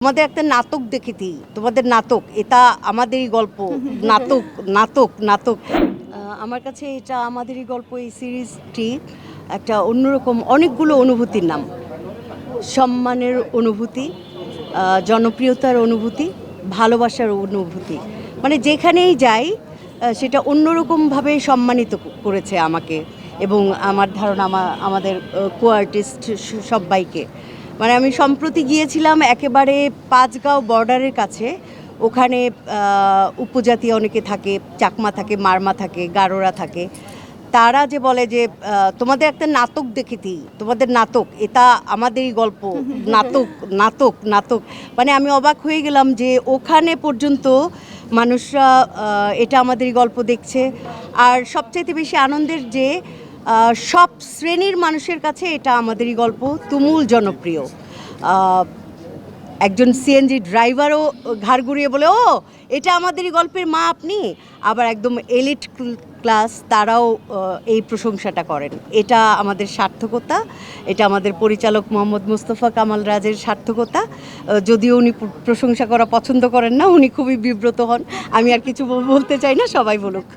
তোমাদের একটা নাটক দেখেছি, তোমাদের নাটক, এটা আমাদেরই গল্প। নাটক নাটক নাটক আমার কাছে এটা আমাদেরই গল্প, এই সিরিজটি একটা অন্যরকম অনেকগুলো অনুভূতির নাম। সম্মানের অনুভূতি, জনপ্রিয়তার অনুভূতি, ভালোবাসার অনুভূতি, মানে যেখানেই যাই সেটা অন্যরকমভাবে সম্মানিত করেছে আমাকে এবং আমার ধারণা আমাদের কো আর্টিস্ট সবাইকে। মানে আমি সম্প্রতি গিয়েছিলাম একেবারে পাঁচগাঁও বর্ডারের কাছে, ওখানে উপজাতি অনেকে থাকে, চাকমা থাকে, মারমা থাকে, গারোরা থাকে। তারা যে বলে যে তোমাদের একটা নাটক দেখেছি, তোমাদের নাটক, এটা আমাদেরই গল্প। নাটক নাটক নাটক, মানে আমি অবাক হয়ে গেলাম যে ওখানে পর্যন্ত মানুষরা এটা আমাদেরই গল্প দেখছে। আর সবচাইতে বেশি আনন্দের যে সব শ্রেণীর মানুষের কাছে এটা আমাদেরই গল্প তুমুল জনপ্রিয়। একজন সিএনজি ড্রাইভারও ঘাড় ঘুরিয়ে বলে, ও এটা আমাদেরই গল্পের মা আপনি। আবার একদম এলিট ক্লাস তারাও এই প্রশংসাটা করেন। এটা আমাদের সার্থকতা, এটা আমাদের পরিচালক মোহাম্মদ মুস্তফা কামাল রাজের সার্থকতা। যদিও উনি প্রশংসা করা পছন্দ করেন না, উনি খুবই বিব্রত হন। আমি আর কিছু বলতে চাই না, সবাই বলুক।